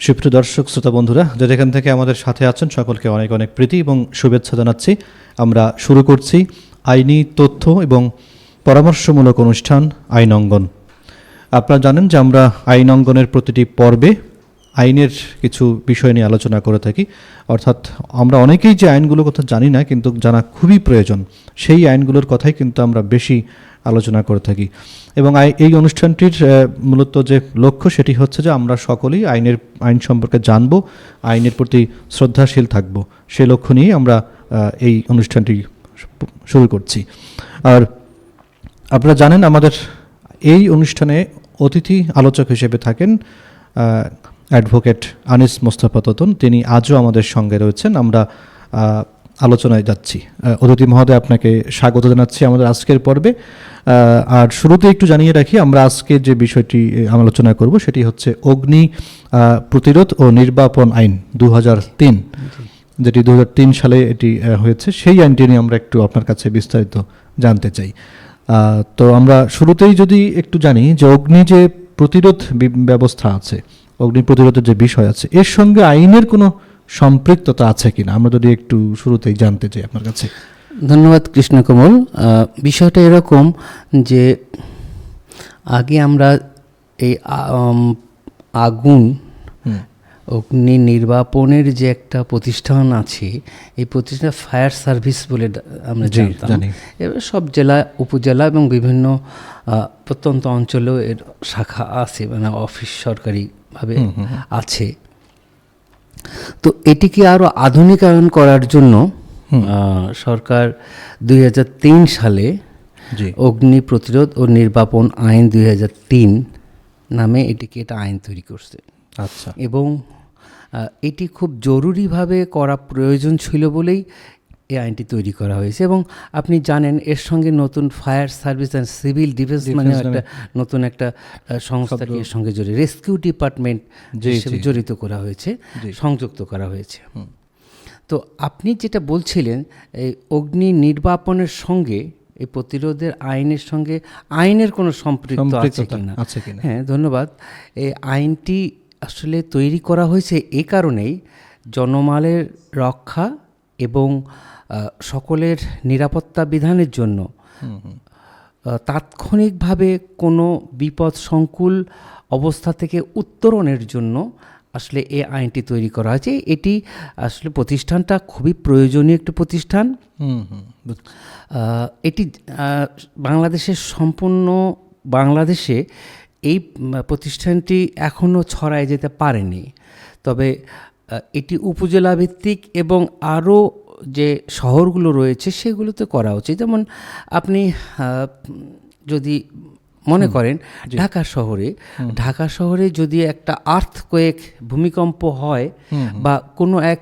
সুপ্রিয় দর্শক শ্রোতা বন্ধুরা, যে যেখান থেকে আমাদের সাথে আছেন সকলকে অনেক অনেক প্রীতি এবং শুভেচ্ছা জানাচ্ছি। আমরা শুরু করছি আইনি তথ্য এবং পরামর্শমূলক অনুষ্ঠান আইন অঙ্গন। আপনারা জানেন যে আমরা আইন অঙ্গনের প্রতিটি পর্বে আইনের কিছু বিষয় নিয়ে আলোচনা করে থাকি। অর্থাৎ আমরা অনেকেই যে আইনগুলোর কথা জানি না, কিন্তু জানা খুবই প্রয়োজন, সেই আইনগুলোর কথাই কিন্তু আমরা বেশি আলোচনা করে থাকি। এবং এই অনুষ্ঠানটির মূলত যে লক্ষ্য সেটি হচ্ছে যে আমরা সকলেই আইন সম্পর্কে জানব, আইনের প্রতি শ্রদ্ধাশীল থাকব। সেই লক্ষ্য নিয়েই আমরা এই অনুষ্ঠানটি শুরু করছি। আর আপনারা জানেন আমাদের এই অনুষ্ঠানে অতিথি আলোচক হিসেবে থাকেন অ্যাডভোকেট আনিস মোস্তফা তোতন। তিনি আজও আমাদের সঙ্গে রয়েছেন। আমরা আলোচনায় যাচ্ছি। অতিথি মহোদয়, আপনাকে স্বাগত জানাচ্ছি আমাদের আজকের পর্বে। আর শুরুতে একটু জানিয়ে রাখি, আমরা আজকে যে বিষয়টি আলোচনা করব সেটি হচ্ছে অগ্নি প্রতিরোধ ও নির্বাপন আইন 2003, যেটি 2003 সালে এটি হয়েছে। সেই আইনটি নিয়ে আমরা একটু আপনার কাছে বিস্তারিত জানতে চাই। তো আমরা শুরুতেই যদি একটু জানি যে অগ্নি যে প্রতিরোধ ব্যবস্থা আছে, অগ্নি প্রতিরোধের যে বিষয় আছে, এর সঙ্গে আইনের কোনো সম্পৃক্ততা আছে কিনা আমরা যদি একটু শুরুতেই জানতে চাই আপনার কাছে। ধন্যবাদ কৃষ্ণকমল। বিষয়টা এরকম যে আগে আমরা এই আগুন অগ্নি নির্বাপনের যে একটা প্রতিষ্ঠান আছে, এই প্রতিষ্ঠান ফায়ার সার্ভিস বলে আমরা জানতাম। এবার সব জেলা, উপজেলা এবং বিভিন্ন প্রত্যন্ত অঞ্চলেও এর শাখা আছে, মানে অফিস সরকারিভাবে আছে। তো এটিকে আরও আধুনিকায়ন করার জন্য সরকার 2003 সালে অগ্নি প্রতিরোধ ও নির্বাপন আইন 2003 নামে এটা আইন তৈরি করছে। আচ্ছা। এবং এটি খুব জরুরিভাবে করা প্রয়োজন ছিল বলেই এই আইনটি তৈরি করা হয়েছে। এবং আপনি জানেন এর সঙ্গে নতুন fire service and civil defence মানে একটা নতুন একটা সংস্থাকে এর সঙ্গে জড়িয়ে রেস্কিউ ডিপার্টমেন্ট হিসেবে জড়িত করা হয়েছে, সংযুক্ত করা হয়েছে। তো আপনি যেটা বলছিলেন, এই অগ্নি নির্বাপনের সঙ্গে এই প্রতিরোধের আইনের সঙ্গে আইনের কোনো সম্পৃক্ত আছে কিনা? হ্যাঁ, ধন্যবাদ। এই আইনটি আসলে তৈরি করা হয়েছে এই কারণেই, জনমালের রক্ষা এবং সকলের নিরাপত্তা বিধানের জন্য তাৎক্ষণিকভাবে কোনো বিপদ সংকুল অবস্থা থেকে উত্তরণের জন্য আসলে এই আইনটি তৈরি করা হয়েছে। এটি আসলে প্রতিষ্ঠানটা খুবই প্রয়োজনীয় একটি প্রতিষ্ঠান। এটি বাংলাদেশের সম্পূর্ণ বাংলাদেশে এই প্রতিষ্ঠানটি এখনও ছড়ায় যেতে পারেনি। তবে এটি উপজেলা ভিত্তিক এবং আরও যে শহরগুলো রয়েছে সেগুলোতে করা উচিত। যেমন আপনি যদি মনে করেন ঢাকা শহরে যদি একটা আর্থকোয়েক, ভূমিকম্প হয় বা কোনো এক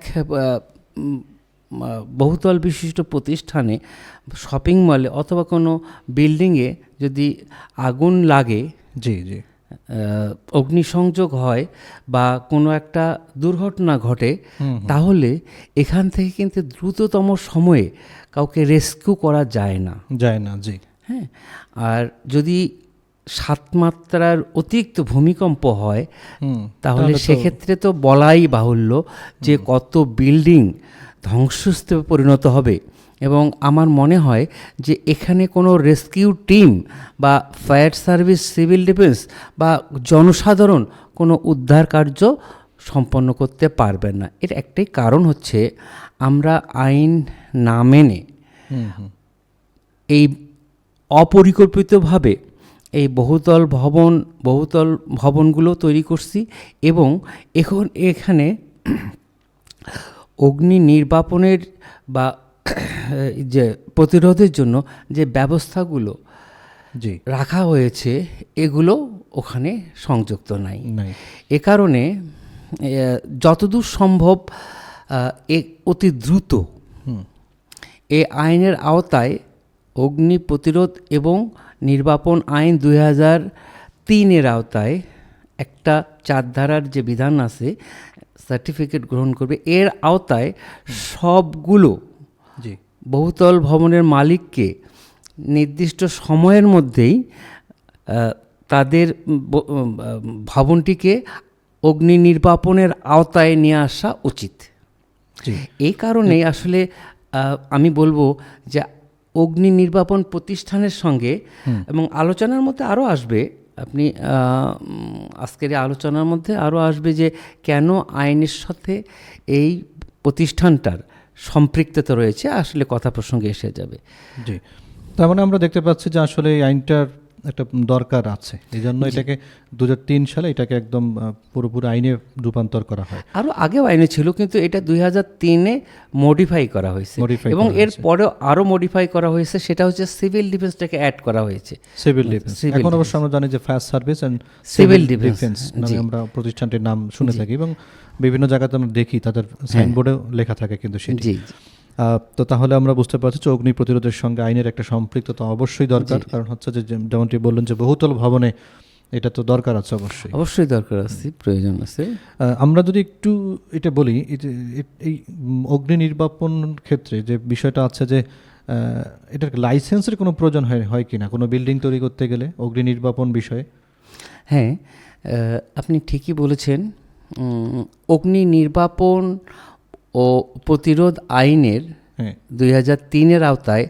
বহুতল বিশিষ্ট প্রতিষ্ঠানে, শপিং মলে অথবা কোনো বিল্ডিংয়ে যদি আগুন লাগে, অগ্নিসংযোগ হয় বা কোনো একটা দুর্ঘটনা ঘটে, তাহলে এখান থেকে কিন্তু দ্রুততম সময়ে কাউকে রেস্কিউ করা যায় না। হ্যাঁ, আর যদি 7 মাত্রার অতিরিক্ত ভূমিকম্প হয় তাহলে সেক্ষেত্রে তো বলাই বাহুল্য যে কত বিল্ডিং ধ্বংসস্তূপে পরিণত হবে। এবং আমার মনে হয় যে এখানে কোনো রেস্কিউ টিম বা ফায়ার সার্ভিস, সিভিল ডিফেন্স বা জনসাধারণ কোনো উদ্ধার কার্য সম্পন্ন করতে পারবেন না। এর একটাই কারণ হচ্ছে আমরা আইন না মেনে এই অপরিকল্পিতভাবে এই বহুতল ভবনগুলো তৈরি করছি। এবং এখন এখানে অগ্নি নির্বাপনের বা যে প্রতিরোধের জন্য যে ব্যবস্থাগুলো রাখা হয়েছে এগুলো ওখানে সংযুক্ত নাই। এ কারণে যতদূর সম্ভব অতি দ্রুত এই আইনের আওতায় অগ্নি প্রতিরোধ এবং নির্বাপন আইন 2003 আওতায় একটা 4 ধারার যে বিধান আছে, সার্টিফিকেট গ্রহণ করবে। এর আওতায় সবগুলো বহুতল ভবনের মালিককে নির্দিষ্ট সময়ের মধ্যেই তাদের ভবনটিকে অগ্নি নির্বাপনের আওতায় নিয়ে আসা উচিত। জি। এই কারণেই আসলে আমি বলবো যে অগ্নি নির্বাপন প্রতিষ্ঠানের সঙ্গে এবং আলোচনার মধ্যে আরও আসবে, আপনি আজকের এই আলোচনার মধ্যে আরও আসবে যে কেন আইনের সাথে এই প্রতিষ্ঠানটার সম্পৃক্ততা রয়েছে, আসলে কথা প্রসঙ্গে এসে যাবে। জি, তার মানে আমরা দেখতে পাচ্ছি যে আসলে এই আইনটার একটা দরকার আছে, এই জন্য এটাকে 2003 সালে এটাকে একদম পুরোপুরি আইনে রূপান্তর করা হয়। আরও আগেও আইনে ছিল, কিন্তু এটা 2003-এ মডিফাই করা হয়েছে এবং এর পরেও আরও মডিফাই করা হয়েছে, সেটা হচ্ছে সিভিল ডিফেন্সটাকে অ্যাড করা হয়েছে। সিভিল ডিফেন্স, এখন অবশ্য আমরা জানি যে fire service and civil defence নামে আমরা প্রতিষ্ঠানটির নাম শুনে থাকি এবং বিভিন্ন জায়গাতে আমরা দেখি তাদের সাইনবোর্ডেও লেখা থাকে কিন্তু সেটি। জি। তো তাহলে আমরা বুঝতে পারছি যে অগ্নি প্রতিরোধের সঙ্গে আইনের একটা সম্পৃক্ততা অবশ্যই দরকার, কারণ হচ্ছে যে যেমনটি বললেন যে বহুতল ভবনে এটা তো দরকার আছে, অবশ্যই দরকার আছে, প্রয়োজন আছে। আমরা যদি একটু এটা বলি, এই অগ্নি নির্বাপন ক্ষেত্রে যে বিষয়টা আছে যে এটার লাইসেন্সের কোনো প্রয়োজন হয় কি না কোনো বিল্ডিং তৈরি করতে গেলে অগ্নি নির্বাপন বিষয়ে? হ্যাঁ, আপনি ঠিকই বলেছেন। অগ্নি নির্বাপন ও প্রতিরোধ আইনের 2003-এর আওতায়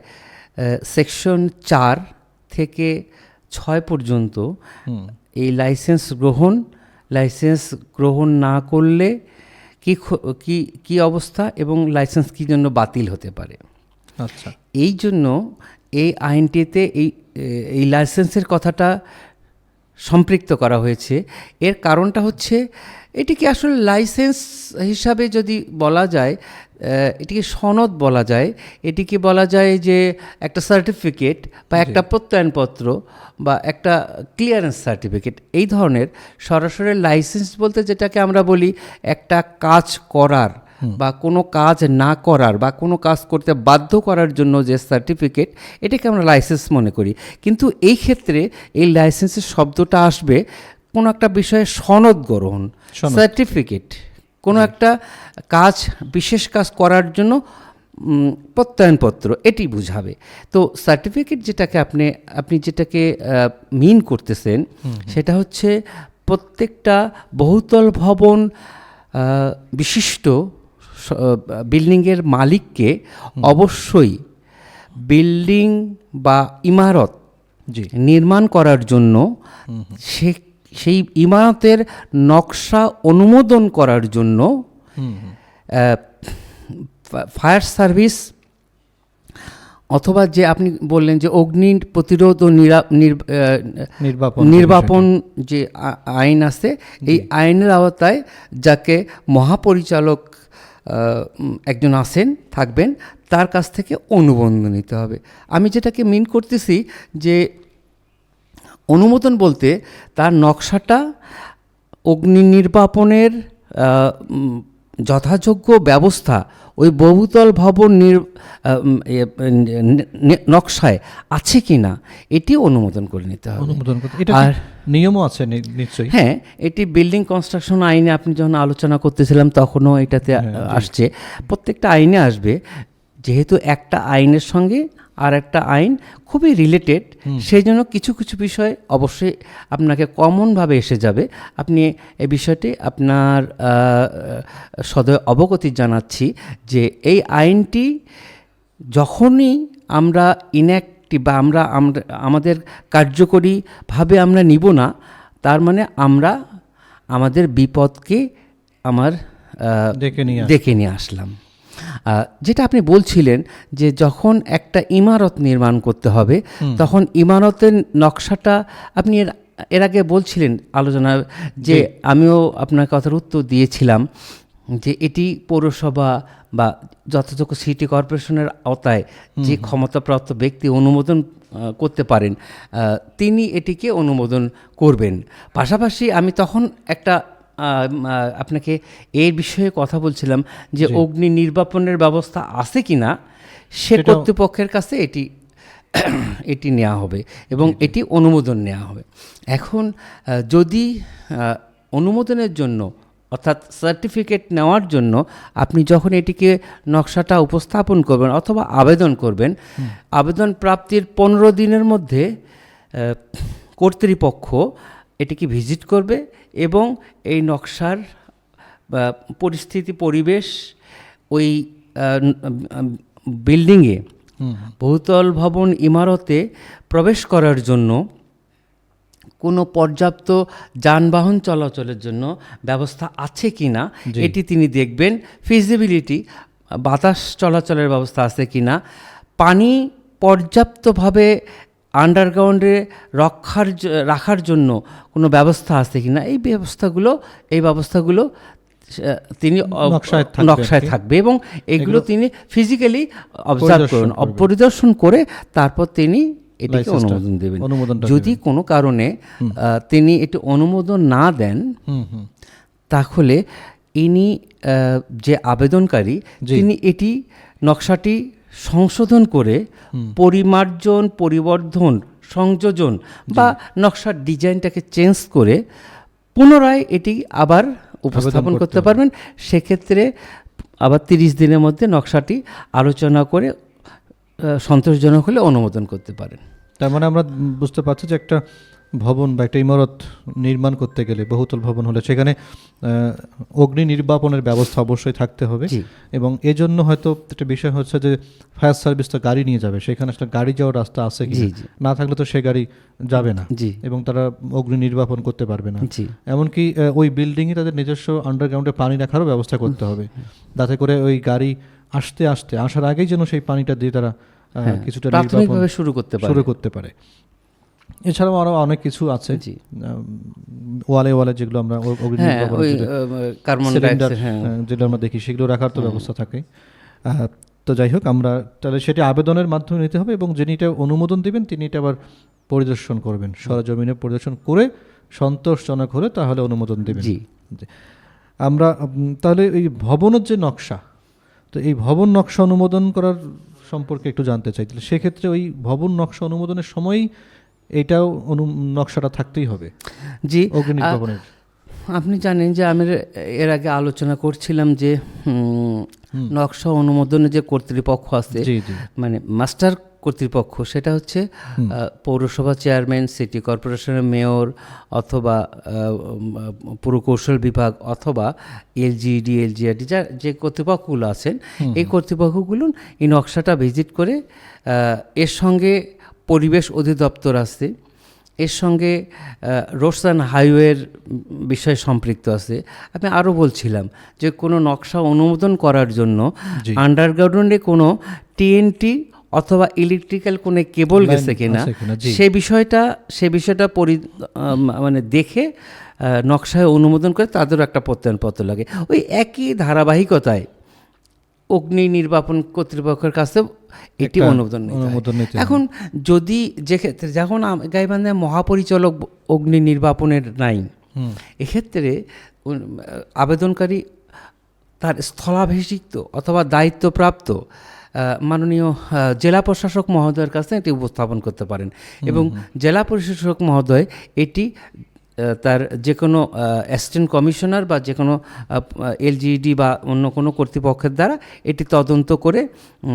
সেকশন 4 থেকে 6 পর্যন্ত এই লাইসেন্স গ্রহণ না করলে কি অবস্থা এবং লাইসেন্স কী জন্য বাতিল হতে পারে। আচ্ছা, এই জন্য এই আইনটিতে এই লাইসেন্সের কথাটা সম্পৃক্ত করা হয়েছে। এর কারণটা হচ্ছে এটিকে আসলে লাইসেন্স হিসাবে যদি বলা যায়, এটিকে সনদ বলা যায়, এটিকে বলা যায় যে একটা সার্টিফিকেট বা একটা প্রত্যয়নপত্র বা একটা ক্লিয়ারেন্স সার্টিফিকেট, এই ধরনের। সরাসরি লাইসেন্স বলতে যেটাকে আমরা বলি একটা কাজ করার বা কোনো কাজ না করার বা কোনো কাজ করতে বাধ্য করার জন্য যে সার্টিফিকেট, এটাকে আমরা লাইসেন্স মনে করি। কিন্তু এই ক্ষেত্রে এই লাইসেন্সের শব্দটা আসবে কোনো একটা বিষয়ে সনদ গ্রহণ, সার্টিফিকেট, কোনো একটা কাজ, বিশেষ কাজ করার জন্য প্রত্যয়নপত্র, এটি বুঝাবে। তো সার্টিফিকেট যেটাকে আপনি যেটাকে মিন করতেছেন, সেটা হচ্ছে প্রত্যেকটা বহুতল ভবন বিশিষ্ট বিল্ডিংয়ের মালিককে অবশ্যই বিল্ডিং বা ইমারত নির্মাণ করার জন্য সেই ইমারতের নকশা অনুমোদন করার জন্য ফায়ার সার্ভিস অথবা যে আপনি বললেন যে অগ্নি প্রতিরোধ ও নির্বাপন যে আইন আছে, এই আইনের আওতায় যাকে মহাপরিচালক একজন থাকবেন, তার কাছ থেকে অনুমোদন নিতে হবে। আমি যেটাকে মিন করতেছি যে অনুমোদন বলতে তার নকশাটা অগ্নি নির্বাপনের যথাযোগ্য ব্যবস্থা ওই বহুতল ভবন নকশায় আছে কি না, এটি অনুমোদন করে নিতে হবে। আর নিয়মও আছে নিশ্চয়ই। হ্যাঁ, এটি বিল্ডিং কনস্ট্রাকশন আইনে আপনি যখন আলোচনা করতেছিলাম তখনও এটাতে আসছে, প্রত্যেকটা আইনে আসবে। যেহেতু একটা আইনের সঙ্গে আর একটা আইন খুবই রিলেটেড, সেই জন্য কিছু কিছু বিষয় অবশ্যই আপনাকে কমনভাবে এসে যাবে। আপনি এই বিষয়টি আপনার সদয় অবগতি জানাচ্ছি যে এই আইনটি যখনই আমরা ইনঅ্যাক্টিভ বা আমরা আমাদের কার্যকরীভাবে আমরা নিব না, তার মানে আমরা আমাদের বিপদকে ডেকে নিয়ে আসলাম। যেটা আপনি বলছিলেন যে যখন একটা ইমারত নির্মাণ করতে হবে, তখন ইমারতের নকশাটা আপনি এর আগে বলছিলেন আলোচনা, যে আমিও আপনার কথার উত্তর দিয়েছিলাম যে এটি পৌরসভা বা যথাযোগ্য সিটি কর্পোরেশনের আওতায় যে ক্ষমতাপ্রাপ্ত ব্যক্তি অনুমোদন করতে পারেন, তিনি এটিকে অনুমোদন করবেন। পাশাপাশি আমি তখন একটা আপনাকে এই বিষয়ে কথা বলছিলাম যে অগ্নি নির্বাপনের ব্যবস্থা আছে কি না, সে কর্তৃপক্ষের কাছে এটি নেওয়া হবে এবং এটি অনুমোদন নেওয়া হবে। এখন যদি অনুমোদনের জন্য অর্থাৎ সার্টিফিকেট নেওয়ার জন্য আপনি যখন এটিকে নকশাটা উপস্থাপন করবেন অথবা আবেদন করবেন, আবেদন প্রাপ্তির 15 দিনের মধ্যে কর্তৃপক্ষ এটিকে ভিজিট করবে এবং এই নকশার পরিস্থিতি পরিবেশ ওই বিল্ডিংয়ে বহুতল ভবন ইমারতে প্রবেশ করার জন্য কোনো পর্যাপ্ত যানবাহন চলাচলের জন্য ব্যবস্থা আছে কি না এটি তিনি দেখবেন। ফিজিবিলিটি, বাতাস চলাচলের ব্যবস্থা আছে কি না, পানি পর্যাপ্তভাবে আন্ডারগ্রাউন্ডে রাখার জন্য কোনো ব্যবস্থা আছে কি না, এই ব্যবস্থাগুলো তিনি নকশায় থাকবে এবং এগুলো তিনি ফিজিক্যালি অবজার্ভ করুন, পরিদর্শন করে তারপর তিনি এটিকে অনুমোদন দেবেন। যদি কোনো কারণে তিনি এটি অনুমোদন না দেন তাহলে ইনি যে আবেদনকারী তিনি এটি নকশাটি সংশোধন করে পরিমার্জন, পরিবর্ধন, সংযোজন বা নকশার ডিজাইনটাকে চেঞ্জ করে পুনরায় এটি আবার উপস্থাপন করতে পারবেন। সেক্ষেত্রে আবার 30 দিনের মধ্যে নকশাটি আলোচনা করে সন্তোষজনক হলে অনুমোদন করতে পারেন। তার মানে আমরা বুঝতে পারছি যে একটা ভবন বা একটা ইমারত নির্মাণ করতে গেলে, বহুতল ভবন হলে সেখানে অগ্নি নির্বাপনের ব্যবস্থা অবশ্যই থাকতে হবে এবং এজন্য হয়তো একটা বিষয় হচ্ছে যে ফায়ার সার্ভিস তো গাড়ি নিয়ে যাবে, সেখানে একটা গাড়ি যাওয়ার রাস্তা আছে কি না থাকলে তো সে গাড়ি যাবে না এবং তারা অগ্নি নির্বাপন করতে পারবে না। এমনকি ওই বিল্ডিংয়ে তাদের নিজস্ব আন্ডারগ্রাউন্ডে পানি রাখারও ব্যবস্থা করতে হবে, যাতে করে ওই গাড়ি আসার আগেই যেন সেই পানিটা দিয়ে তারা কিছুটা প্রাথমিকভাবে শুরু করতে পারে। এছাড়াও আরো অনেক কিছু আছে, ওয়ালে যেগুলো আমরা যেগুলো আমরা দেখি সেগুলো রাখার তো ব্যবস্থা থাকে। তো যাই হোক, আমরা তাহলে সেটি আবেদনের মাধ্যমে নিতে হবে এবং যিনি এটা অনুমোদন দেবেন তিনি এটা আবার পরিদর্শন করবেন, সরজমিনে পরিদর্শন করে সন্তোষজনক হলে তাহলে অনুমোদন দেবেন। আমরা তাহলে এই ভবনের যে নকশা, তো এই ভবন নকশা অনুমোদন করার সম্পর্কে একটু জানতে চাই। তাহলে সেক্ষেত্রে ওই ভবন নকশা অনুমোদনের সময়ই এটাও নকশাটা থাকতেই হবে। জি, আপনি জানেন যে আমি এর আগে আলোচনা করছিলাম যে নকশা অনুমোদনের যে কর্তৃপক্ষ আছে, মানে মাস্টার কর্তৃপক্ষ, সেটা হচ্ছে পৌরসভা চেয়ারম্যান, সিটি কর্পোরেশনের মেয়র অথবা পুরকৌশল বিভাগ অথবা এলজিইডি, এলজিআরডি, যে কর্তৃপক্ষগুলো আছেন এই কর্তৃপক্ষগুলো এই নকশাটা ভিজিট করে, এর সঙ্গে পরিবেশ অধিদপ্তর আছে, এর সঙ্গে রোডস অ্যান্ড হাইওয়ের বিষয় সম্পৃক্ত আছে। আমি আরও বলছিলাম যে কোনো নকশা অনুমোদন করার জন্য আন্ডারগ্রাউন্ডে কোনো টিএনটি অথবা ইলেকট্রিক্যাল কোনো কেবল গেছে কিনা সে বিষয়টা মানে দেখে নকশায় অনুমোদন করে তাদেরও একটা প্রত্যয়নপত্র লাগে। ওই একই ধারাবাহিকতায় অগ্নি নির্বাপন কর্তৃপক্ষের কাছে এটি অনুমোদন নিতে। এখন যদি যে ক্ষেত্রে যখন গাইবান্ধায় মহাপরিচালক অগ্নি নির্বাপনের নাই, এক্ষেত্রে আবেদনকারী তার স্থলাভিষিক্ত অথবা দায়িত্বপ্রাপ্ত মাননীয় জেলা প্রশাসক মহোদয়ের কাছে এটি উপস্থাপন করতে পারেন এবং জেলা প্রশাসক মহোদয় এটি তার যে কোনো অ্যাসিস্ট্যান্ট কমিশনার বা যে কোনো এলজিইডি বা অন্য কোনো কর্তৃপক্ষের দ্বারা এটি তদন্ত করে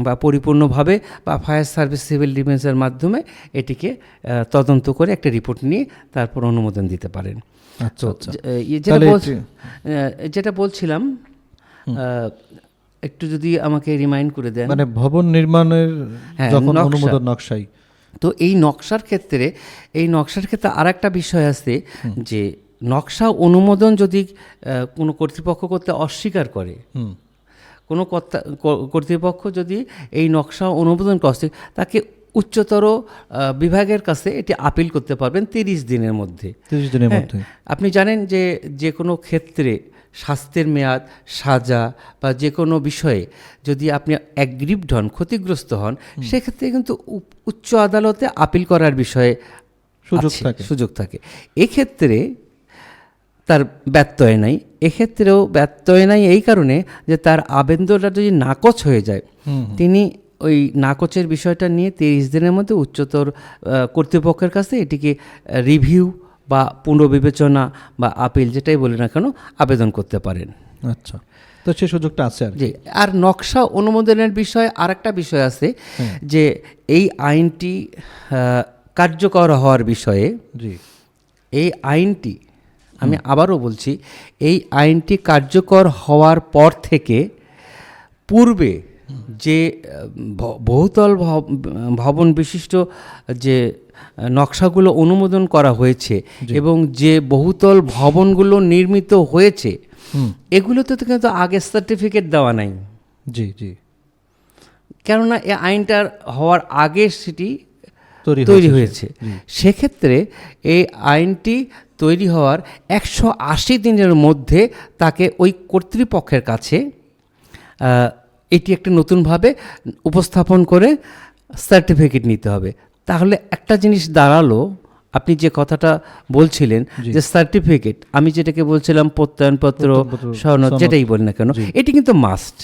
বা পরিপূর্ণভাবে বা ফায়ার সার্ভিস সিভিল ডিফেন্সের মাধ্যমে এটিকে তদন্ত করে একটা রিপোর্ট নিয়ে তারপর অনুমোদন দিতে পারেন। যেটা বলছিলাম একটু যদি আমাকে রিমাইন্ড করে দেন, মানে ভবন নির্মাণের যখন অনুমোদন নকশাই, তো এই নকশার ক্ষেত্রে আর একটা বিষয় আছে যে নকশা অনুমোদন যদি কোনো কর্তৃপক্ষ করতে অস্বীকার করে, কোনো কর্তৃপক্ষ যদি এই নকশা অনুমোদন করছে, তাকে উচ্চতর বিভাগের কাছে এটি আপিল করতে পারবেন 30 দিনের মধ্যে। আপনি জানেন যে কোনো ক্ষেত্রে স্বাস্থ্যের মেয়াদ, সাজা বা যে কোনো বিষয়ে যদি আপনি অ্যাগ্রিভড হন, ক্ষতিগ্রস্ত হন, সেক্ষেত্রে কিন্তু উচ্চ আদালতে আপিল করার বিষয়ে সুযোগ থাকে। এক্ষেত্রে তার ব্যত্যয় নাই। এক্ষেত্রেও ব্যত্যয় নাই এই কারণে যে তার আবেদনটা যদি নাকচ হয়ে যায়, তিনি ওই নাকচের বিষয়টা নিয়ে 30 দিনের মধ্যে উচ্চতর কর্তৃপক্ষের কাছে এটিকে রিভিউ বা পুনর্বিবেচনা বা আপিল যেটাই বলি না কেন আবেদন করতে পারেন। আচ্ছা, তো সেই সুযোগটা আছে আর জি। আর নকশা অনুমোদনের বিষয়ে আরেকটা বিষয় আছে যে এই আইনটি কার্যকর হওয়ার বিষয়ে এই আইনটি, আমি আবারও বলছি, এই আইনটি কার্যকর হওয়ার পর থেকে পূর্বে যে বহুতল ভবন বিশিষ্ট যে নকশাগুলো অনুমোদন করা হয়েছে এবং যে বহুতল ভবনগুলো নির্মিত হয়েছে, এগুলোতে তো কিন্তু আগে সার্টিফিকেট দেওয়া নাই। জি জি, কেননা এই আইনটার হওয়ার আগে সেটি তৈরি তৈরি হয়েছে। সেক্ষেত্রে এই আইনটি তৈরি হওয়ার 180 দিনের মধ্যে তাকে ওই কর্তৃপক্ষের কাছে এটি একটা নতুনভাবে উপস্থাপন করে সার্টিফিকেট নিতে হবে। তাহলে একটা জিনিস দাঁড়ালো, আপনি যে কথাটা বলছিলেন যে সার্টিফিকেট, আমি যেটাকে বলছিলাম প্রত্যয়নপত্র, সনদ, যেটাই বলি না কেন, এটি কিন্তু মাস্ট।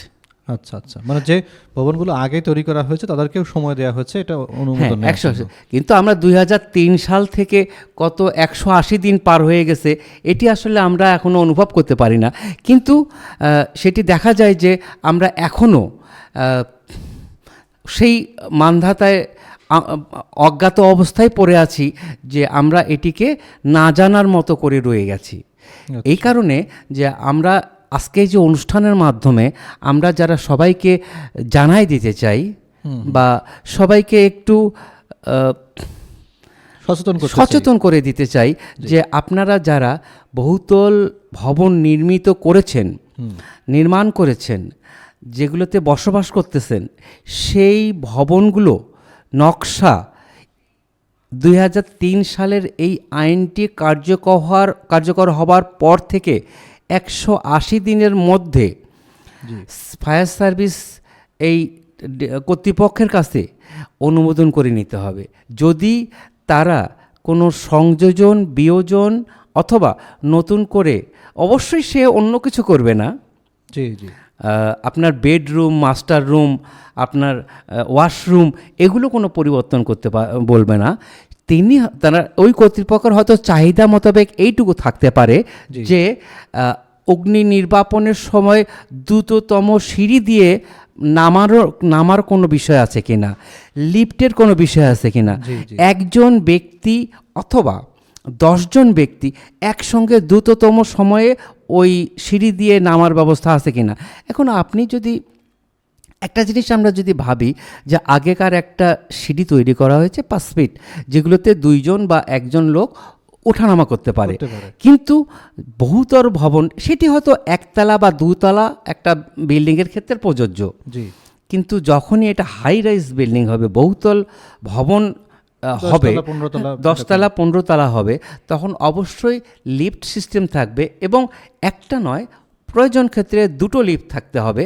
আচ্ছা আচ্ছা, মানে যে ভবনগুলো আগে তৈরি করা হয়েছে তাদেরকেও সময় দেওয়া হয়েছে এটা অনুমোদন নেওয়ার জন্য। 180, কিন্তু আমরা 2003 সাল থেকে কত 180 দিন পার হয়ে গেছে, এটি আসলে আমরা এখনও অনুভব করতে পারি না। কিন্তু সেটি দেখা যায় যে আমরা এখনও সেই মানধাতায় অজ্ঞাত অবস্থায় পড়ে আছি যে আমরা এটিকে না জানার মতো করে রয়ে গেছি। এই কারণে যে আমরা আজকে যে অনুষ্ঠানের মাধ্যমে আমরা যারা সবাইকে জানাই দিতে চাই বা সবাইকে একটু সচেতন করে দিতে চাই যে আপনারা যারা বহুতল ভবন নির্মাণ করেছেন, যেগুলোতে বসবাস করতেছেন, সেই ভবনগুলো নকশা 2003 সালের এই আইনটি কার্যকর হবার পর থেকে 180 দিনের মধ্যে ফায়ার সার্ভিস এই কর্তৃপক্ষের কাছে অনুমোদন করে নিতে হবে। যদি তারা কোনো সংযোজন, বিয়োজন অথবা নতুন করে, অবশ্যই সে অন্য কিছু করবে না, জি জি, আপনার বেডরুম, মাস্টার রুম, আপনার ওয়াশরুম, এগুলো কোনো পরিবর্তন করতে বলবে না। তারা ওই কর্তৃপক্ষের হয়তো চাহিদা মোতাবেক এইটুকু থাকতে পারে যে অগ্নি নির্বাপনের সময় দ্রুততম সিঁড়ি দিয়ে নামার কোনো বিষয় আছে কিনা, লিফটের কোনো বিষয় আছে কিনা, একজন ব্যক্তি অথবা 10 জন ব্যক্তি একসঙ্গে দ্রুততম সময়ে ওই সিঁড়ি দিয়ে নামার ব্যবস্থা আছে কিনা। এখন আপনি যদি একটা জিনিস আমরা যদি ভাবি যে আগেকার একটা সিঁড়ি তৈরি করা হয়েছে 5 ফিট, যেগুলোতে 2 জন বা 1 জন লোক ওঠানামা করতে পারে, কিন্তু বহুতল ভবন সেটি হয়তো 1 তলা বা 2 তলা একটা বিল্ডিংয়ের ক্ষেত্রে প্রযোজ্য। কিন্তু যখনই এটা হাই রাইজ বিল্ডিং হবে, বহুতল ভবন হবে, 10 তলা 15 তলা হবে, তখন অবশ্যই লিফট সিস্টেম থাকবে এবং একটা নয়, প্রয়োজন ক্ষেত্রে 2টো লিফট থাকতে হবে,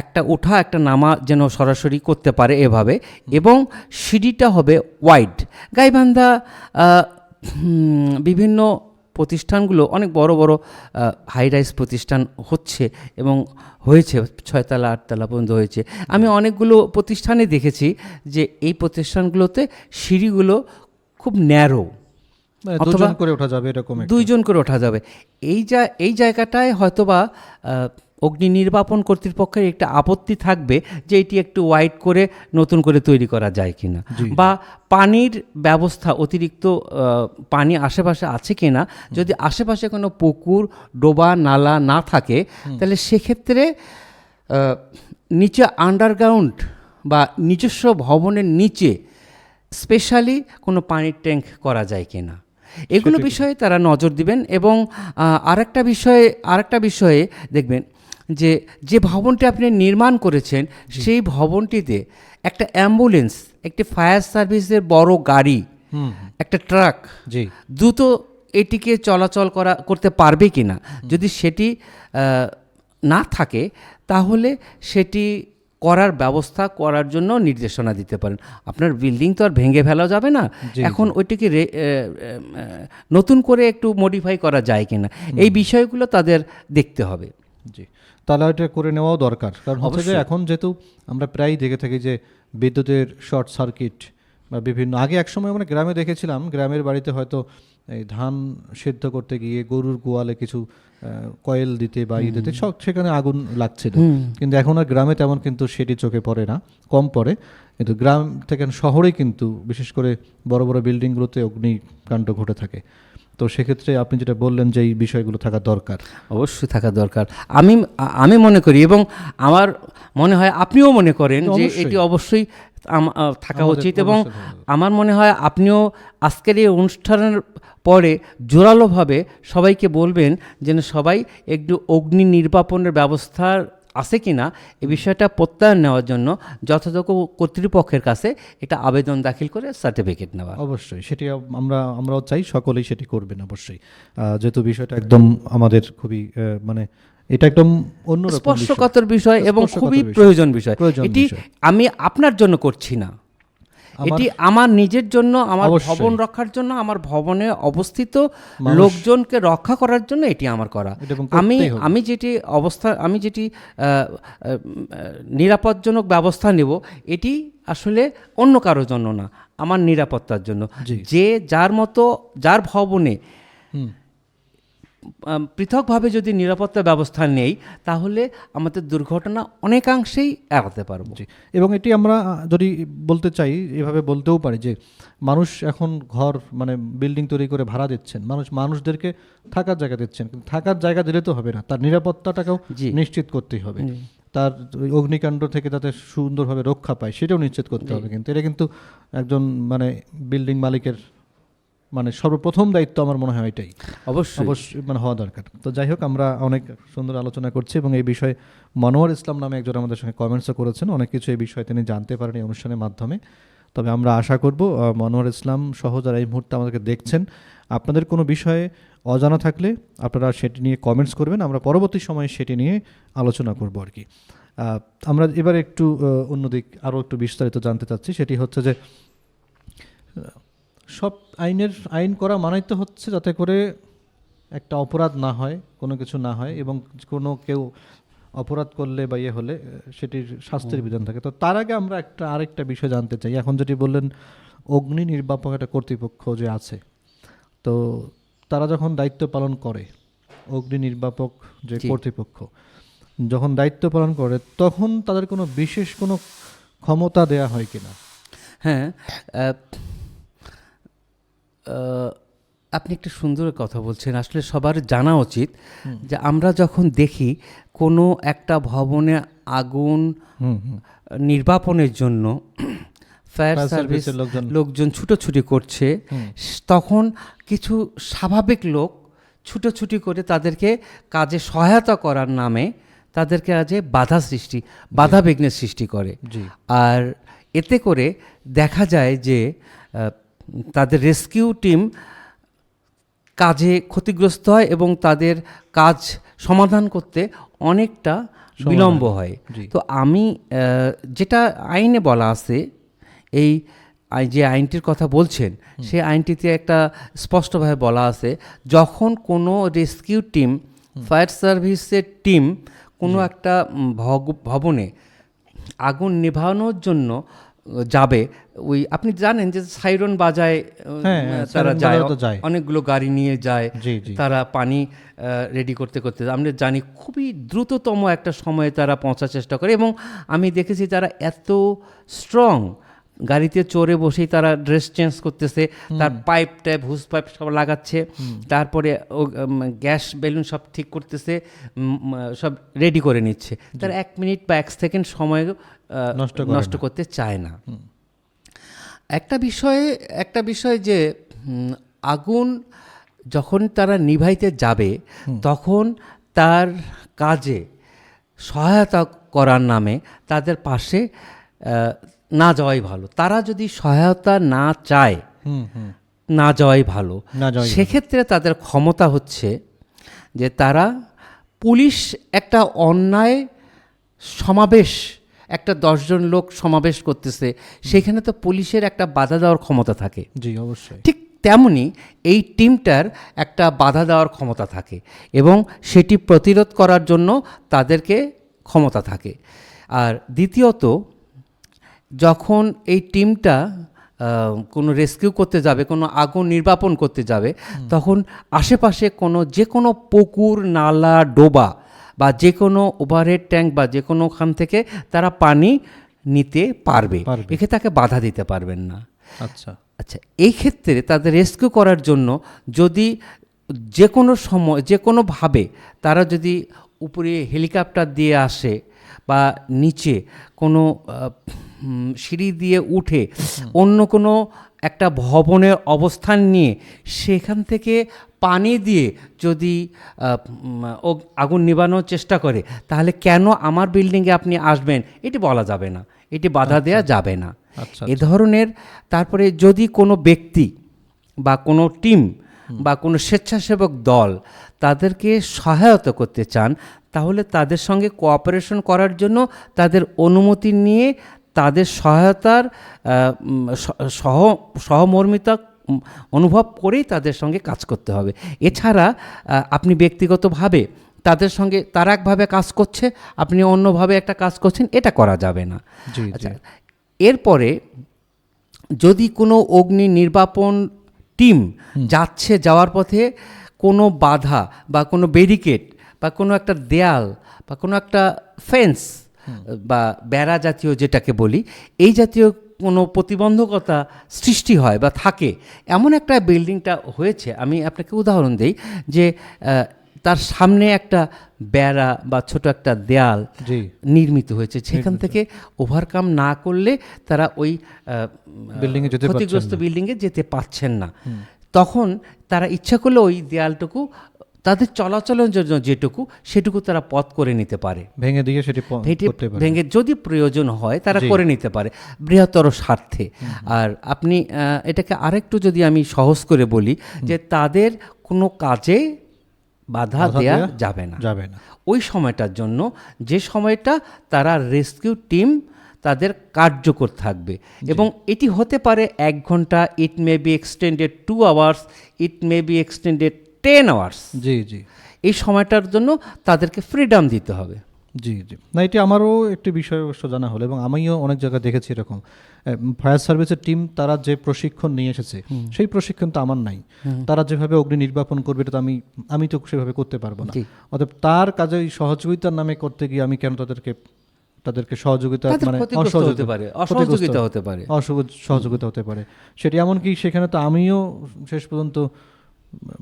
একটা ওঠা একটা নামা যেন সরাসরি করতে পারে এভাবে, এবং সিঁড়িটা হবে ওয়াইড। গাইবান্ধা বিভিন্ন প্রতিষ্ঠানগুলো অনেক বড় বড় হাই রাইজ প্রতিষ্ঠান হচ্ছে এবং হয়েছে, 6 তলা 8 তলা পর্যন্ত হয়েছে। আমি অনেকগুলো প্রতিষ্ঠানে দেখেছি যে এই প্রতিষ্ঠানগুলোতে সিঁড়িগুলো খুব ন্যারো, অথবা 2 জন করে ওঠা যাবে, এরকম 2 জন করে ওঠা যাবে। এই জায়গাটায় হয়তোবা অগ্নি নির্বাপন কর্তৃপক্ষের একটা আপত্তি থাকবে যে এটি একটু ওয়াইড করে নতুন করে তৈরি করা যায় কিনা, বা পানির ব্যবস্থা, অতিরিক্ত পানি আশেপাশে আছে কিনা। যদি আশেপাশে কোনো পুকুর, ডোবা, নালা না থাকে, তাহলে সেক্ষেত্রে নিচে আন্ডারগ্রাউন্ড বা নিজস্ব ভবনের নিচে স্পেশালি কোনো পানির ট্যাঙ্ক করা যায় কিনা, এগুলো বিষয়ে তারা নজর দিবেন। এবং আরেকটা বিষয়ে দেখবেন যে ভবনটি আপনি নির্মাণ করেছেন, সেই ভবনটিতে একটা অ্যাম্বুলেন্স, একটি ফায়ার সার্ভিসের বড় গাড়ি, একটা ট্রাক দ্রুত এটিকে চলাচল করতে পারবে কিনা। যদি সেটি না থাকে, তাহলে সেটি করার ব্যবস্থা করার জন্য নির্দেশনা দিতে পারেন। আপনার বিল্ডিং তো আর ভেঙে ফেলা যাবে না, এখন ওইটিকে নতুন করে একটু মডিফাই করা যায় কিনা, এই বিষয়গুলো তাদের দেখতে হবে। জি, তাহলে এটা করে নেওয়াও দরকার, কারণ হচ্ছে যে এখন যেহেতু আমরা প্রায়ই দেখে থাকি যে বিদ্যুতের শর্ট সার্কিট বা বিভিন্ন, আগে একসময় মানে গ্রামে দেখেছিলাম, গ্রামের বাড়িতে হয়তো এই ধান সেদ্ধ করতে গিয়ে গরুর গোয়ালে কিছু কয়েল দিতে বা দিতে সব সেখানে আগুন লাগছিল, কিন্তু এখন আর গ্রামে তেমন কিন্তু সেটি চোখে পড়ে না, কম পড়ে। কিন্তু গ্রাম থেকে শহরে কিন্তু বিশেষ করে বড় বড় বিল্ডিংগুলোতে অগ্নিকাণ্ড ঘটে থাকে। তো সেক্ষেত্রে আপনি যেটা বললেন যে এই বিষয়গুলো থাকা দরকার, অবশ্যই থাকা দরকার। আমি মনে করি, এবং আমার মনে হয় আপনিও মনে করেন যে এটি অবশ্যই থাকা উচিত, এবং আমার মনে হয় আপনিও আজকের এই অনুষ্ঠানের পরে জোরালোভাবে সবাইকে বলবেন যেন সবাই একটু অগ্নি নির্বাপনের ব্যবস্থা আছে কিনা এই বিষয়টা প্রত্যয়ন নেওয়ার জন্য যথাযথ কর্তৃপক্ষের কাছে এটা আবেদন দাখিল করে সার্টিফিকেট নেওয়া। অবশ্যই সেটি আমরাও চাই সকলেই সেটি করবেন অবশ্যই, যেহেতু বিষয়টা একদম আমাদের খুবই মানে এটা একদম অন্যরকম স্পর্শকাতর বিষয় এবং খুবই প্রয়োজন বিষয়। এটি আমি আপনার জন্য করছি না, এটি আমার নিজের জন্য, আমার ভবন রক্ষার জন্য, আমার ভবনে অবস্থিত লোকজনকে রক্ষা করার জন্য এটি আমার করা। আমি যেটি নিরাপদজনক ব্যবস্থা নেব এটি আসলে অন্য কারোর জন্য না, আমার নিরাপত্তার জন্য। যে যার ভবনে পৃথকভাবে যদি নিরাপত্তা ব্যবস্থা নেই তাহলে আমাদের দুর্ঘটনা অনেকাংশেই এড়াতে পারবো। এবং এটি আমরা যদি বলতে চাই, এভাবে বলতেও পারি যে মানুষ এখন ঘর মানে বিল্ডিং তৈরি করে ভাড়া দিচ্ছেন, মানুষদেরকে থাকার জায়গা দিচ্ছেন, কিন্তু থাকার জায়গা দিলে তো হবে না, তার নিরাপত্তাটাকেও নিশ্চিত করতেই হবে, তার অগ্নিকাণ্ড থেকে যাতে সুন্দরভাবে রক্ষা পায় সেটাও নিশ্চিত করতে হবে। কিন্তু এটা কিন্তু একজন মানে বিল্ডিং মালিকের মানে সর্বপ্রথম দায়িত্ব আমার মনে হয় এটাই অবশ্যই মানে হওয়া দরকার। তো যাই হোক, আমরা অনেক সুন্দর আলোচনা করছি এবং এই বিষয়ে মনোয়ার ইসলাম নামে একজন আমাদের সঙ্গে কমেন্টসও করেছেন, অনেক কিছু এই বিষয়ে তিনি জানতে পারেন এই অনুষ্ঠানের মাধ্যমে। তবে আমরা আশা করব মনোয়ার ইসলাম সহ যারা এই মুহূর্তে আমাদেরকে দেখছেন, আপনাদের কোনো বিষয়ে অজানা থাকলে আপনারা সেটি নিয়ে কমেন্টস করবেন, আমরা পরবর্তী সময়ে সেটি নিয়ে আলোচনা করব আর কি। আমরা এবার একটু অন্যদিক আরও একটু বিস্তারিত জানতে চাচ্ছি, সেটি হচ্ছে যে সব আইন করা মানেই তো হচ্ছে যাতে করে একটা অপরাধ না হয়, কোনো কিছু না হয়, এবং কোনো কেউ অপরাধ করলে বা ইয়ে হলে সেটির শাস্তির বিধান থাকে। তো তার আগে আমরা আরেকটা বিষয় জানতে চাই। এখন যেটি বললেন অগ্নি নির্বাপক একটা কর্তৃপক্ষ যে আছে, তো তারা যখন দায়িত্ব পালন করে, অগ্নি নির্বাপক যে কর্তৃপক্ষ যখন দায়িত্ব পালন করে তখন তাদের কোনো বিশেষ কোনো ক্ষমতা দেয়া হয় কিনা? হ্যাঁ, আপনি একটা সুন্দর কথা বলছেন। আসলে সবার জানা উচিত যে আমরা যখন দেখি কোনো একটা ভবনে আগুন নির্বাপনের জন্য ফায়ার সার্ভিসের লোকজন ছুটোছুটি করছে, তখন কিছু স্বাভাবিক লোক ছুটোছুটি করে তাদেরকে কাজে সহায়তা করার নামে তাদেরকে আজ বাধা বিঘ্নের সৃষ্টি করে। আর এতে করে দেখা যায় যে তাদের রেস্কিউ টিম কাজে ক্ষতিগ্রস্ত হয় এবং তাদের কাজ সমাধান করতে অনেকটা বিলম্ব হয়। তো আমি যেটা আইনে বলা আছে, এই যে আইনটির কথা বলছেন সেই আইনটিতে একটা স্পষ্টভাবে বলা আছে, যখন কোনো রেস্কিউ টিম, ফায়ার সার্ভিসের টিম কোনো একটা ভবনে আগুন নেভানোর জন্য যাবে, ওই আপনি জানেন যে সাইরন বাজায় তারা যায়, অনেকগুলো গাড়ি নিয়ে যায়, তারা পানি রেডি করতে করতে, আমরা জানি খুবই দ্রুততম একটা সময়ে তারা পৌঁছার চেষ্টা করে। এবং আমি দেখেছি তারা এত স্ট্রং, গাড়িতে চড়ে বসেই তারা ড্রেস চেঞ্জ করতেছে, তার হুস পাইপ সব লাগাচ্ছে, তারপরে গ্যাস বেলুন সব ঠিক করতেছে, সব রেডি করে নিচ্ছে। তারা 1 মিনিট বা 1 সেকেন্ড সময় নষ্ট করতে চায় না। একটা বিষয় যে আগুন যখন তারা নিভাইতে যাবে তখন তার কাজে সহায়তা করার নামে তাদের পাশে না যাওয়াই ভালো। তারা যদি সহায়তা না চায়, না যাওয়াই ভালো। সেক্ষেত্রে তাদের ক্ষমতা হচ্ছে যে তারা পুলিশ একটা অন্যায় সমাবেশ, একটা 10 জন লোক সমাবেশ করতেছে, সেখানে তো পুলিশের একটা বাধা দেওয়ার ক্ষমতা থাকে। জি, অবশ্যই। ঠিক তেমনি এই টিমটার একটা বাধা দেওয়ার ক্ষমতা থাকে এবং সেটি প্রতিরোধ করার জন্য তাদেরকে ক্ষমতা থাকে। আর দ্বিতীয়ত, যখন এই টিমটা কোনো রেস্কিউ করতে যাবে, কোনো আগুন নির্বাপন করতে যাবে, তখন আশেপাশে যে কোনো পুকুর, নালা, ডোবা বা যে কোনো ওভারহেড ট্যাঙ্ক বা যে কোনোখান থেকে তারা পানি নিতে পারবে, এক্ষেত্রে তাকে বাধা দিতে পারবেন না। আচ্ছা আচ্ছা, এই ক্ষেত্রে তাদের রেস্কিউ করার জন্য যদি যে কোনো সময় যে কোনোভাবে তারা যদি উপরে হেলিকপ্টার দিয়ে আসে বা নিচে কোনো সিঁড়ি দিয়ে উঠে অন্য কোনো একটা ভবনের অবস্থান নিয়ে সেখান থেকে পানি দিয়ে যদি আগুন নিবানোর চেষ্টা করে, তাহলে কেন আমার বিল্ডিংয়ে আপনি আসবেন এটি বলা যাবে না, এটি বাধা দেওয়া যাবে না। এ ধরনের তারপরে যদি কোনো ব্যক্তি বা কোনো টিম বা কোনো স্বেচ্ছাসেবক দল তাদেরকে সহায়তা করতে চান, তাহলে তাদের সঙ্গে কোঅপারেশন করার জন্য তাদের অনুমতি নিয়ে তাদের সহায়তার সহমর্মিতা অনুভব করেই তাদের সঙ্গে কাজ করতে হবে। এছাড়া আপনি ব্যক্তিগতভাবে তাদের সঙ্গে তারা একভাবে কাজ করছে, আপনি অন্যভাবে একটা কাজ করছেন, এটা করা যাবে না। আচ্ছা, এরপরে যদি কোনো অগ্নি নির্বাপন টিম যাওয়ার পথে কোনো বাধা বা কোনো ব্যারিকেড বা কোনো একটা দেয়াল বা কোনো একটা ফেন্স বা বেড়া জাতীয় যেটাকে বলি, এই জাতীয় কোনো প্রতিবন্ধকতা সৃষ্টি হয় বা থাকে, এমন একটা বিল্ডিংটা হয়েছে, আমি আপনাকে উদাহরণ দিই যে তার সামনে একটা বেড়া বা ছোট একটা দেয়াল নির্মিত হয়েছে, সেখান থেকে ওভারকাম না করলে তারা ওই ক্ষতিগ্রস্ত বিল্ডিংয়ে যেতে পারছেন না। তখন তারা ইচ্ছা করলে ওই দেয়ালটুকু তাদের চলাচলের জন্য যেটুকু সেটুকু তারা পথ করে নিতে পারে, ভেঙে যদি প্রয়োজন হয় তারা করে নিতে পারে বৃহত্তর স্বার্থে। আর আপনি এটাকে আরেকটু যদি আমি সহজ করে বলি যে তাদের কোনো কাজে বাধা দেয়া যাবে না ওই সময়টার জন্য, যে সময়টা তারা রেস্কিউ টিম তাদের কার্যকর থাকবে। এবং এটি হতে পারে 1 ঘন্টা, it may be extended 2 hours, it may be extended 10 hours. এই সময়টার জন্য তাদেরকে ফ্রিডম দিতে হবে। না, এটি আমারও একটি বিষয় অবশ্য জানা হলো, এবং আমিও অনেক জায়গায় দেখেছি এরকম ফায়ার সার্ভিসের টিম তারা যে প্রশিক্ষণ নিয়ে এসেছে সেই প্রশিক্ষণ তো আমার নাই। তারা যেভাবে অগ্নি নির্বাপন করবে এটা তো আমি তো সেভাবে করতে পারবো না। অতএব তার কাজে সহযোগিতার নামে করতে গিয়ে আমি কেন তাদেরকে সহযোগিতা অসহযোগিতা হতে পারে সেটি, এমনকি সেখানে তো আমিও শেষ পর্যন্ত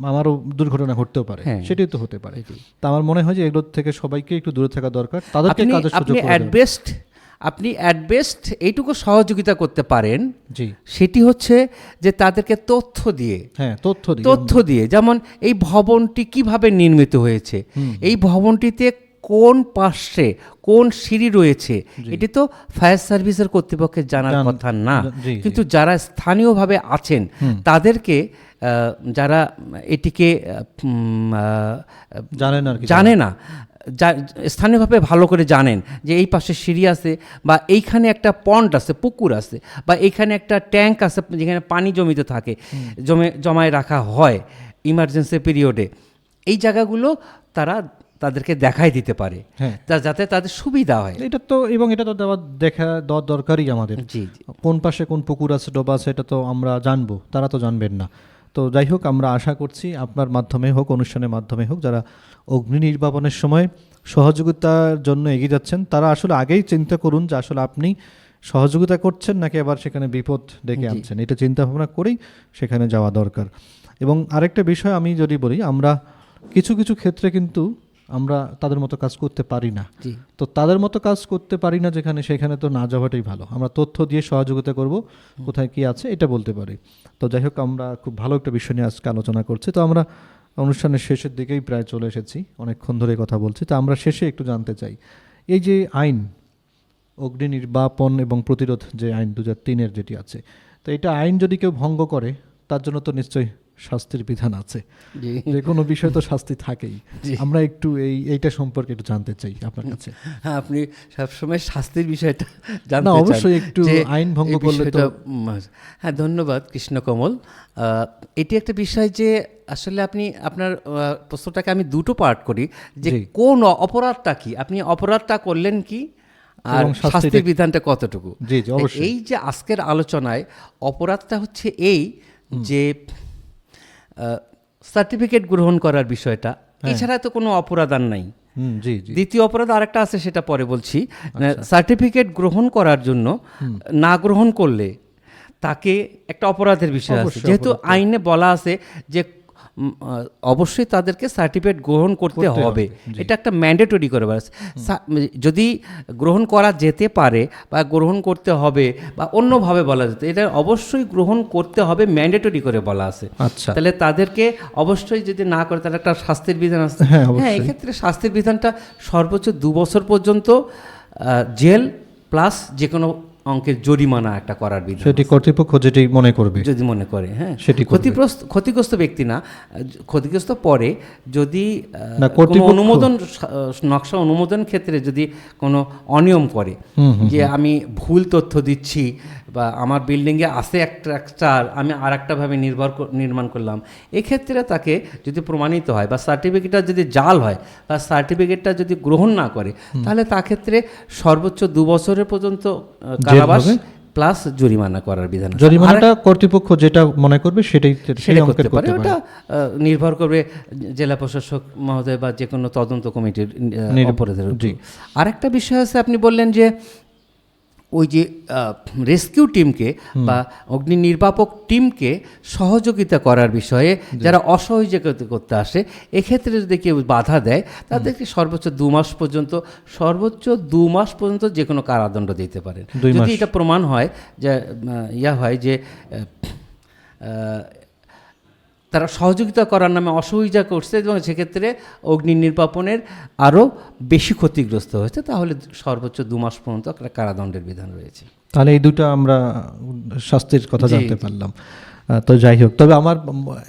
আমারও দুর্ঘটনা ঘটতেও পারে, সেটাই তো হতে পারে। তা আমার মনে হয় যে এগুলো থেকে সবাইকে একটু দূরে থাকা দরকার। তাদেরকে কাজের সুযোগ আপনি অ্যাট বেস্ট এইটুকু সহযোগিতা করতে পারেন, সেটি হচ্ছে যে তাদেরকে তথ্য দিয়ে যেমন এই ভবনটি কিভাবে নির্মিত হয়েছে, এই ভবনটিতে কোন পাশে কোন সিঁড়ি রয়েছে, এটি তো ফায়ার সার্ভিসের কর্তৃপক্ষের জানার কথা না। কিন্তু যারা স্থানীয়ভাবে আছেন তাদেরকে, যারা এটিকে জানে না, স্থানীয়ভাবে ভালো করে জানেন যে এই পাশে সিঁড়ি আছে বা এইখানে একটা পন্ড আছে, পুকুর আছে, বা এইখানে একটা ট্যাঙ্ক আছে যেখানে পানি জমিতে থাকে, জমায় রাখা হয় ইমার্জেন্সি পিরিয়ডে, এই জায়গাগুলো তাদেরকে দেখাই দিতে পারে যাতে তাদের সুবিধা হয়। এটা তো দেওয়া দরকারই আমাদের। কোন পাশে কোন পুকুর আছে, ডোবা আছে, এটা তো আমরা জানবো, তারা তো জানবেন না। তো যাই হোক, আমরা আশা করছি আপনার মাধ্যমে হোক, অনুষ্ঠানের মাধ্যমে হোক, যারা অগ্নি নির্বাপনের সময় সহযোগিতার জন্য এগিয়ে যাচ্ছেন তারা আসলে আগেই চিন্তা করুন যে আসলে আপনি সহযোগিতা করছেন নাকি আবার সেখানে বিপদ ডেকে আনছেন। এটা চিন্তা ভাবনা করেই সেখানে যাওয়া দরকার। এবং আরেকটা বিষয় আমি যদি বলি, আমরা কিছু কিছু ক্ষেত্রে কিন্তু আমরা তাদের মতো কাজ করতে পারি না। তো তাদের মতো কাজ করতে পারি না সেখানে তো না যাওয়াটাই ভালো। আমরা তথ্য দিয়ে সহযোগিতা করব, কোথায় কি আছে এটা বলতে পারি। তো যাই হোক, আমরা খুব ভালো একটা বিষয় নিয়ে আজকে আলোচনা করছি। তো আমরা অনুষ্ঠানের শেষের দিকেই প্রায় চলে এসেছি, অনেকক্ষণ ধরে কথা বলছি। তো আমরা শেষে একটু জানতে চাই, এই যে আইন অগ্নি নির্বাপন এবং প্রতিরোধ যে আইন 2003-এর যেটি আছে, তো এটা আইন যদি কেউ ভঙ্গ করে তার জন্য তো নিশ্চয়ই শাস্তির বিধান আছে, যে কোনো বিষয় তো শাস্তি থাকেই। আমরা একটু এইটা সম্পর্কে একটু জানতে চাই আপনার কাছে। হ্যাঁ, আপনি সবসময় শাস্তির বিষয়টা জানতে চান, অবশ্যই একটু আইন ভঙ্গ করলে তো। হ্যাঁ, ধন্যবাদ কৃষ্ণকমল। এটি একটা বিষয় যে আসলে আপনার প্রশ্নটাকে আমি দুটো পার্ট করি, যে কোন অপরাধটা কি, আপনি অপরাধটা করলেন কি আর এবং শাস্তিটা- শাস্তির বিধানটা কতটুকু। জি জি অবশ্যই। এই যে আজকের আলোচনায় অপরাধটা হচ্ছে এই যে সার্টিফিকেট গ্রহণ করার বিষয়টা, এছাড়া তো কোনো অপরাধ আর নাই। জি জি দ্বিতীয় অপরাধ আরেকটা আছে, সেটা পরে বলছি। সার্টিফিকেট গ্রহণ করার জন্য না গ্রহণ করলে তাকে একটা অপরাধের বিষয় আছে, অবশ্যই যেহেতু অপরাধ। আইনে বলা আছে যে অবশ্যই তাদেরকে সার্টিফিকেট গ্রহণ করতে হবে, এটা একটা ম্যান্ডেটরি করে বলা আছে। যদি গ্রহণ করা যেতে পারে বা গ্রহণ করতে হবে বা অন্যভাবে বলা যেত, এটা অবশ্যই গ্রহণ করতে হবে, ম্যান্ডেটরি করে বলা আছে। আচ্ছা তাহলে তাদেরকে অবশ্যই যদি না করে তাহলে একটা শাস্তির বিধান আছে। হ্যাঁ, অবশ্যই। হ্যাঁ, এক্ষেত্রে শাস্তির বিধানটা সর্বোচ্চ 2 বছর পর্যন্ত জেল প্লাস যে কোনো অঙ্কের জরিমানা একটা করার বিধান সেটি কর্তৃপক্ষ যেটি মনে করবে যদি মনে করে। হ্যাঁ, সেটি করবে। ক্ষতিগ্রস্ত ব্যক্তি না, ক্ষতিগ্রস্ত পরে যদি না, কোনো কর্তৃপক্ষ- অনুমোদন নকশা অনুমোদন ক্ষেত্রে যদি কোনো অনিয়ম করে, যে আমি ভুল তথ্য দিচ্ছি বা আমার বিল্ডিংয়ে আছে একটা স্ট্রাকচার আমি আর একটাভাবে নির্মাণ করলাম, এক্ষেত্রে তাকে যদি প্রমাণিত হয় বা সার্টিফিকেটটা যদি জাল হয় বা সার্টিফিকেটটা যদি গ্রহণ না করে, তাহলে তা ক্ষেত্রে সর্বোচ্চ 2 বছরের পর্যন্ত কারাবাস হবে। প্লাস জরিমানা করার বিধান আছে। জরিমানাটা কর্তৃপক্ষ যেটা মনে করবে সেটাই সেই সেটা অঙ্কের করতে পারে, করতে পারে। ওটা নির্ভর করবে জেলা প্রশাসক মহোদয় বা যে কোনো তদন্ত কমিটির অপরাধের উপর। জি। আরেকটা বিষয় আছে, আপনি বললেন যে ওই যে রেস্কিউ টিমকে বা অগ্নি নির্বাপক টিমকে সহযোগিতা করার বিষয়ে যারা অসহযোগিতা করতে আসে, এক্ষেত্রে যদি কেউ বাধা দেয় তাদেরকে সর্বোচ্চ 2 মাস পর্যন্ত যে কোনো কারাদণ্ড দিতে পারেন, 2 যদি মাস। এটা প্রমাণ হয় যে হয় যে তারা সহযোগিতা করার নামে অসুবিধা করছে এবং সেক্ষেত্রে অগ্নি নির্বাপনের আরও বেশি ক্ষতিগ্রস্ত হয়েছে, তাহলে সর্বোচ্চ 2 মাস পর্যন্ত একটা কারাদণ্ডের বিধান রয়েছে। তাহলে এই দুটো আমরা শাস্তির কথা জি, জানতে জি। পারলাম। তো যাই হোক, তবে আমার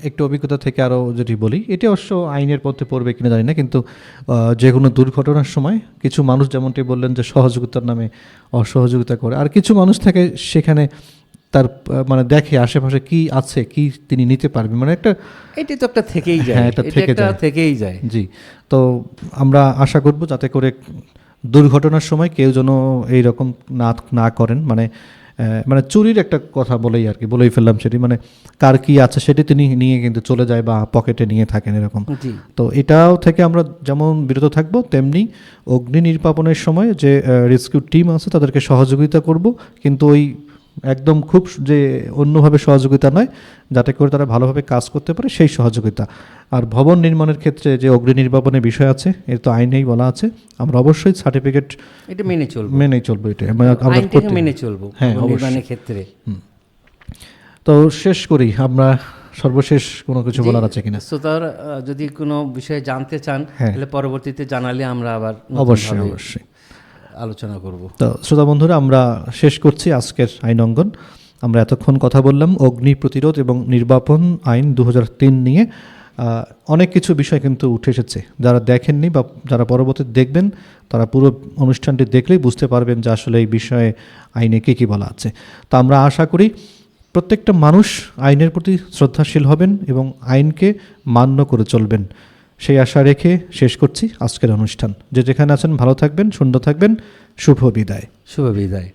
একটু অভিজ্ঞতা থেকে আরও যদি বলি, এটা অবশ্য আইনের পথে পড়বে কিনা জানি না, কিন্তু যে কোনো দুর্ঘটনার সময় কিছু মানুষ যেমনটি বললেন যে সহযোগিতার নামে অসহযোগিতা করে, আর কিছু মানুষ থাকে সেখানে তার মানে দেখে আশেপাশে কি আছে, কি তিনি নিতে পারবেন, মানে একটা এটি তো একটা থেকেই যায়, হ্যাঁ, এটা এটা থেকে একটা যায়। থেকেই যায়। জি। তো আমরা আশা করব যাতে করে দুর্ঘটনার সময় কেউ যেন এইরকম না করেন, মানে চুরির একটা কথা বলেই ফেললাম সেটি, মানে কার কি আছে সেটি তিনি নিয়ে কিন্তু চলে যায় বা পকেটে নিয়ে থাকেন এরকম। জি। তো এটাও থেকে আমরা যেমন বিরত থাকব, তেমনি অগ্নি নির্বাপনের সময় যে রেস্কিউ টিম আছে তাদেরকে সহযোগিতা করব, কিন্তু ওই একদম খুব যে অন্যভাবে সহযোগিতা নয়, যাতে করে তারা ভালোভাবে কাজ করতে পারে সেই সহযোগিতা। আর ভবন নির্মাণের ক্ষেত্রে যে অগ্নি নির্বাপনের বিষয় আছে, এর তো আইনেই বলা আছে, আমরা অবশ্যই সার্টিফিকেট এটা মেনে চলবো, মেনেই চলবো, এটা আমরা আইনটাকে করতে- মেনে চলবো হ্যাঁ, ভবন অবশ্যই। নির্মাণের ক্ষেত্রে। তো শেষ করি, আমরা সর্বশেষ কোনো কিছু বলার আছে কিনা? শ্রোতার যদি কোনো বিষয়ে জানতে চান, হ্যাঁ। তাহলে পরবর্তীতে জানালে আমরা আবার অবশ্যই নতুনভাবে অবশ্যই। আলোচনা করব। তো শ্রোতা বন্ধুরা, আমরা শেষ করছি আজকের আইন অঙ্গন। আমরা এতক্ষণ কথা বললাম অগ্নি প্রতিরোধ এবং নির্বাপন আইন 2003 নিয়ে। অনেক কিছু বিষয় কিন্তু উঠে এসেছে, যারা দেখেননি বা যারা পরবর্তীতে দেখবেন তারা পুরো অনুষ্ঠানটি দেখলেই বুঝতে পারবেন যে আসলে এই বিষয়ে আইনে কী কী বলা আছে। তো আমরা আশা করি প্রত্যেকটা মানুষ আইনের প্রতি শ্রদ্ধাশীল হবেন এবং আইনকে মান্য করে চলবেন, সেই আশা রেখে শেষ করছি আজকের অনুষ্ঠান। যে যেখানে আছেন ভালো থাকবেন, সুন্দর থাকবেন, শুভ বিদায়। শুভ বিদায়।